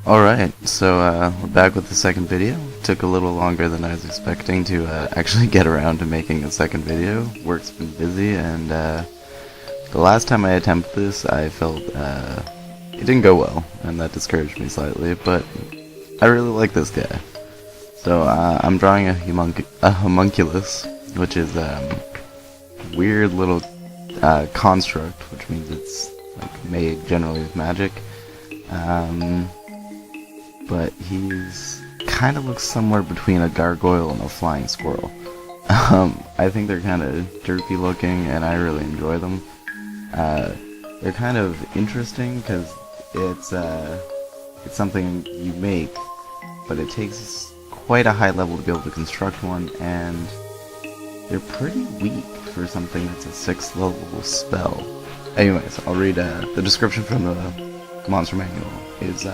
Alright, so we're back with the second video. Took a little longer than I was expecting to actually get around to making a second video. Work's been busy, and the last time I attempted this, I felt it didn't go well, and that discouraged me slightly, but I really like this guy. So I'm drawing a homunculus, which is weird little construct, which means it's like made generally with magic. But he's kind of looks somewhere between a gargoyle and a flying squirrel. I think they're kind of derpy looking, and I really enjoy them. They're kind of interesting because it's something you make, but it takes quite a high level to be able to construct one, and they're pretty weak for something that's a 6th level spell. Anyways, I'll read the description from the monster manual. Is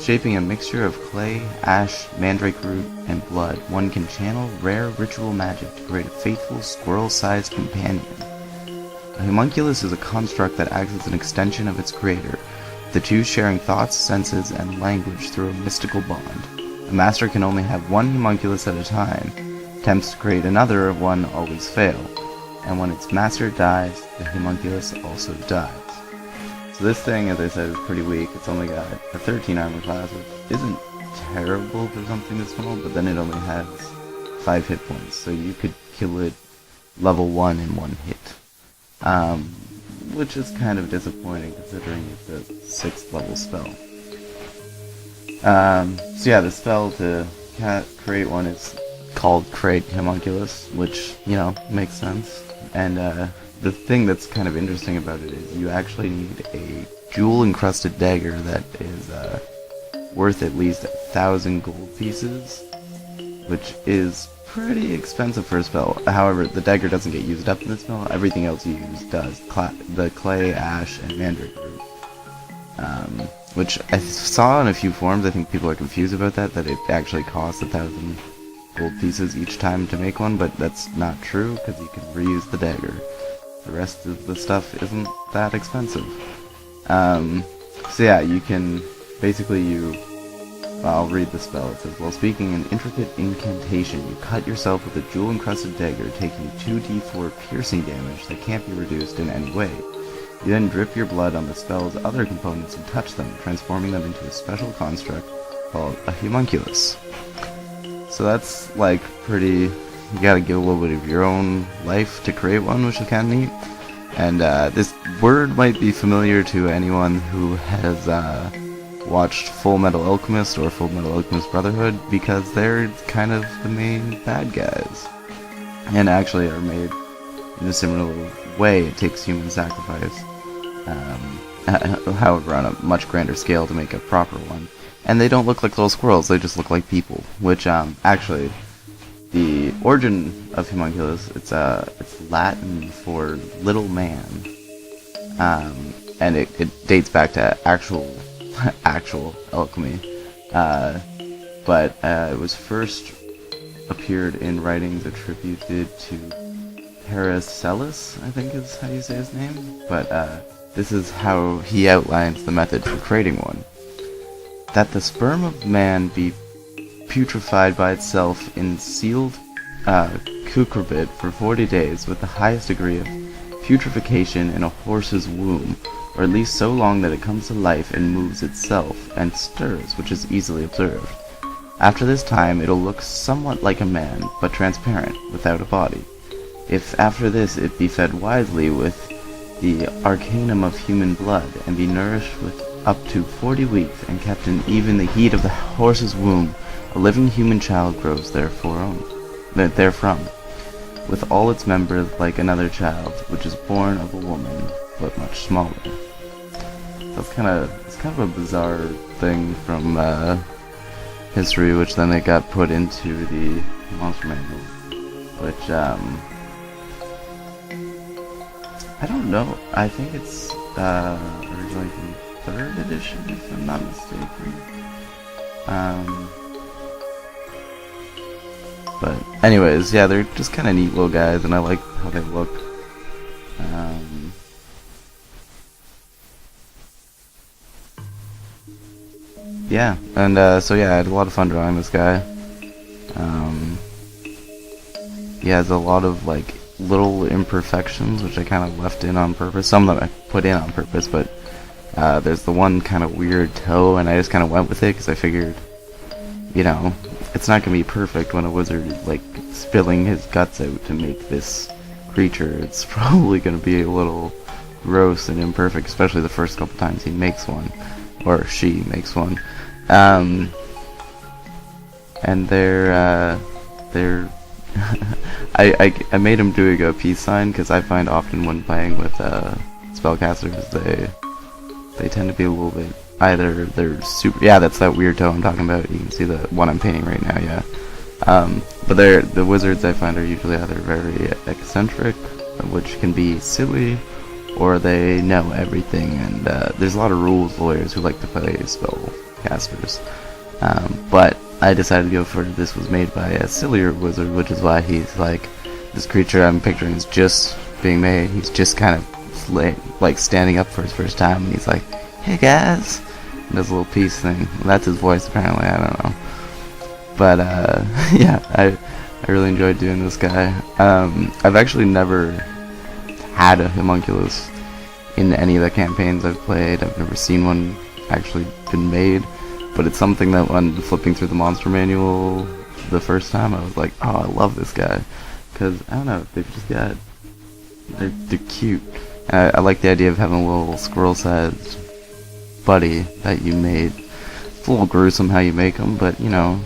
shaping a mixture of clay, ash, mandrake root, and blood, one can channel rare ritual magic to create a faithful squirrel-sized companion. A homunculus is a construct that acts as an extension of its creator, the two sharing thoughts, senses, and language through a mystical bond. A master can only have one homunculus at a time. Attempts to create another of one always fail, and when its master dies, the homunculus also dies. So this thing, as I said, is pretty weak. It's only got a 13 armor class, which isn't terrible for something this small, but then it only has 5 hit points, so you could kill it level 1 in 1 hit. Which is kind of disappointing considering it's a 6th level spell. So yeah, the spell to create one is called Create Homunculus, which, you know, makes sense. And the thing that's kind of interesting about it is you actually need a jewel-encrusted dagger that is worth at least 1,000 gold pieces, which is pretty expensive for a spell. However, the dagger doesn't get used up in the spell. Everything else you use does. The clay, ash, and mandrake root. Which I saw in a few forums. I think people are confused about that it actually costs 1,000 gold pieces each time to make one, but that's not true, because you can reuse the dagger. The rest of the stuff isn't that expensive. So yeah, you can, basically I'll read the spell. It says, while speaking an intricate incantation, you cut yourself with a jewel-encrusted dagger, taking 2d4 piercing damage that can't be reduced in any way. You then drip your blood on the spell's other components and touch them, transforming them into a special construct called a homunculus. So that's, like, pretty... You gotta give a little bit of your own life to create one, which is kinda neat. And this word might be familiar to anyone who has watched Full Metal Alchemist or Full Metal Alchemist Brotherhood, because they're kind of the main bad guys. And actually are made in a similar way. It takes human sacrifice. However, on a much grander scale to make a proper one. And they don't look like little squirrels, they just look like people. Which, actually... The origin of homunculus, it's Latin for little man, and it dates back to actual alchemy, but it was first appeared in writings attributed to Paracelsus, I think is how you say his name, but this is how he outlines the method for creating one. That the sperm of man be putrefied by itself in sealed cucurbit for 40 days with the highest degree of putrefaction in a horse's womb, or at least so long that it comes to life and moves itself, and stirs, which is easily observed. After this time it'll look somewhat like a man, but transparent, without a body. If after this it be fed wisely with the arcanum of human blood, and be nourished with up to 40 weeks, and kept in even the heat of the horse's womb, a living human child grows therefrom, with all its members like another child, which is born of a woman, but much smaller. That's kind of a bizarre thing from history, which then it got put into the monster manual, which I don't know. I think it's originally from 3rd edition, if I'm not mistaken. But anyways, yeah, they're just kind of neat little guys, and I like how they look. yeah, and so yeah, I had a lot of fun drawing this guy. Um, he has a lot of like little imperfections, which I kind of left in on purpose. Some of them I put in on purpose, but there's the one kind of weird toe, and I just kind of went with it because I figured, you know, it's not gonna be perfect when a wizard is like spilling his guts out to make this creature. It's probably gonna be a little gross and imperfect, especially the first couple times he makes one, or she makes one. And they're I made him doing a peace sign because I find often when playing with spellcasters they tend to be a little bit either they're super, yeah, that's that weird toe I'm talking about. You can see the one I'm painting right now, yeah. But the wizards I find are usually either very eccentric, which can be silly, or they know everything, and there's a lot of rules lawyers who like to play spellcasters. But I decided to go for this was made by a sillier wizard, which is why he's like, this creature I'm picturing is just being made. He's just kind of like standing up for his first time, and he's like, "Hey guys," and does a little peace thing. That's his voice apparently. I don't know, but yeah, I really enjoyed doing this guy. I've actually never had a homunculus in any of the campaigns I've played. I've never seen one actually been made. But it's something that when flipping through the monster manual the first time, I was like, oh, I love this guy. Because, I don't know, they've just got, they're cute. And I like the idea of having a little squirrel-sized buddy that you made. It's a little gruesome how you make them, but, you know,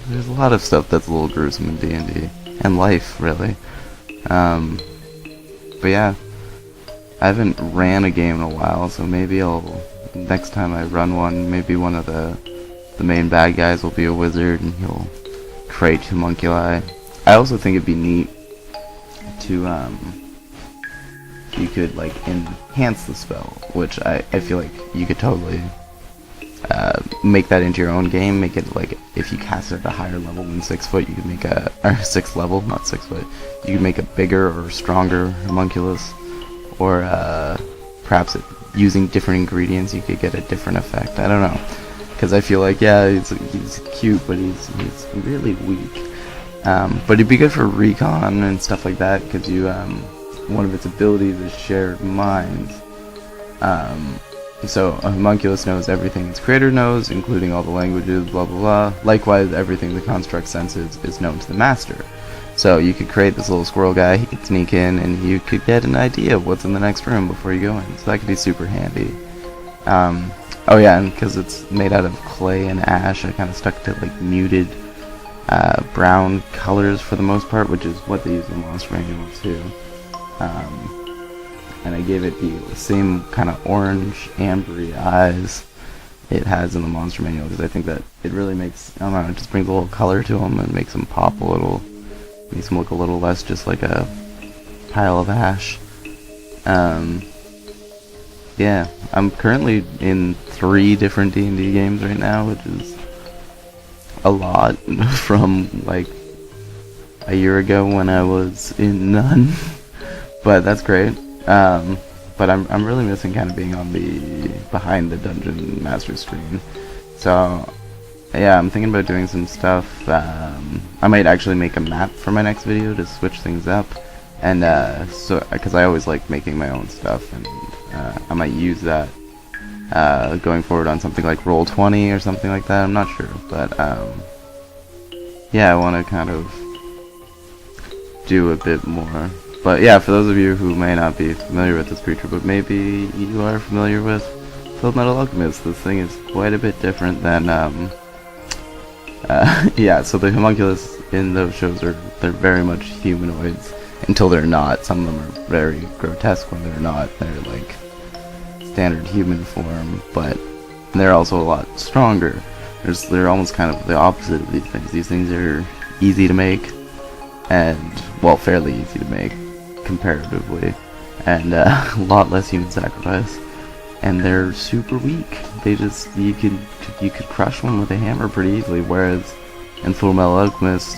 there's a lot of stuff that's a little gruesome in D&D. And life, really. But yeah, I haven't ran a game in a while, so maybe next time I run one, maybe one of the main bad guys will be a wizard and he'll create homunculi. I also think it'd be neat to you could like enhance the spell, which I feel like you could totally make that into your own game. Make it like if you cast it at a higher level than 6 foot, you could make or 6th level, not 6 foot. You could make a bigger or stronger homunculus, or perhaps using different ingredients you could get a different effect. I don't know, because I feel like, yeah, he's cute, but he's really weak. But it'd be good for recon and stuff like that, because you one of its abilities is shared minds. So a homunculus knows everything its creator knows, including all the languages, blah blah blah. Likewise, everything the construct senses is known to the master. So you could create this little squirrel guy, he could sneak in, and you could get an idea of what's in the next room before you go in. So that could be super handy. Oh yeah, and because it's made out of clay and ash, I kind of stuck to like muted brown colors for the most part, which is what they use in the monster manual too. And I gave it the same kind of orange, ambery eyes it has in the monster manual, because I think that it really makes, I don't know, it just brings a little color to them and makes them pop a little. Makes them look a little less just like a pile of ash. Yeah, I'm currently in 3 different D&D games right now, which is a lot from like a year ago when I was in none. But that's great. But I'm really missing kind of being on the behind the dungeon master screen. So yeah, I'm thinking about doing some stuff. I might actually make a map for my next video to switch things up, and so because I always like making my own stuff, and I might use that going forward on something like Roll20 or something like that. I'm not sure, but yeah, I want to kind of do a bit more. But yeah, for those of you who may not be familiar with this creature, but maybe you are familiar with Full Metal Alchemist, this thing is quite a bit different than yeah, so the homunculus in those shows they're very much humanoids until they're not. Some of them are very grotesque when they're not. They're like standard human form, but they're also a lot stronger. They're almost kind of the opposite of these things. These things are easy to make, and well, fairly easy to make comparatively, and a lot less human sacrifice. And they're super weak. They just you could crush one with a hammer pretty easily, whereas in Full Metal Alchemist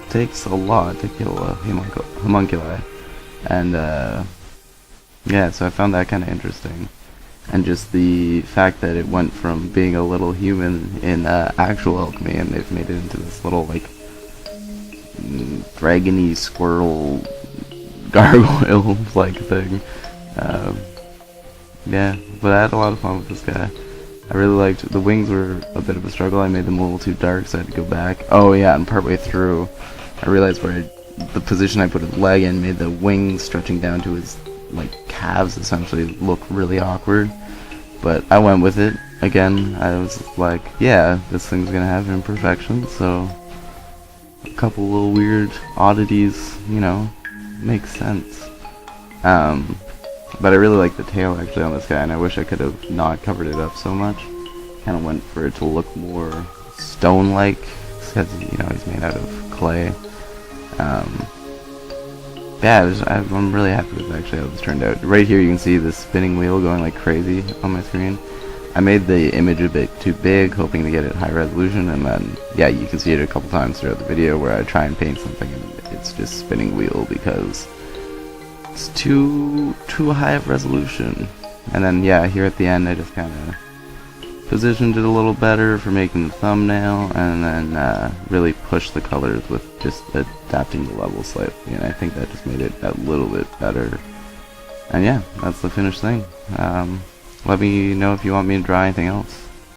takes a lot to kill a homunculi. And yeah, so I found that kind of interesting. and just the fact that it went from being a little human in actual alchemy, and they've made it into this little like dragony squirrel gargoyle like thing. Yeah, but I had a lot of fun with this guy. I really liked the wings were a bit of a struggle. I made them a little too dark, so I had to go back. Oh yeah, and partway through, I realized the position I put his leg in made the wings stretching down to his like calves essentially look really awkward. But I went with it. Again, I was like, yeah, this thing's gonna have imperfections, so a couple little weird oddities, you know, makes sense. But I really like the tail actually on this guy, and I wish I could have not covered it up so much. Kind of went for it to look more stone-like, because, you know, he's made out of clay. Yeah, I'm really happy with actually how this turned out. Right here you can see the spinning wheel going like crazy on my screen. I made the image a bit too big, hoping to get it high resolution, and then, yeah, you can see it a couple times throughout the video where I try and paint something and it's just spinning wheel because it's too high of resolution. And then, yeah, here at the end I just kind of positioned it a little better for making the thumbnail, and then really pushed the colors with just adapting the level slightly, and I think that just made it a little bit better. And yeah, that's the finished thing. Let me know if you want me to draw anything else.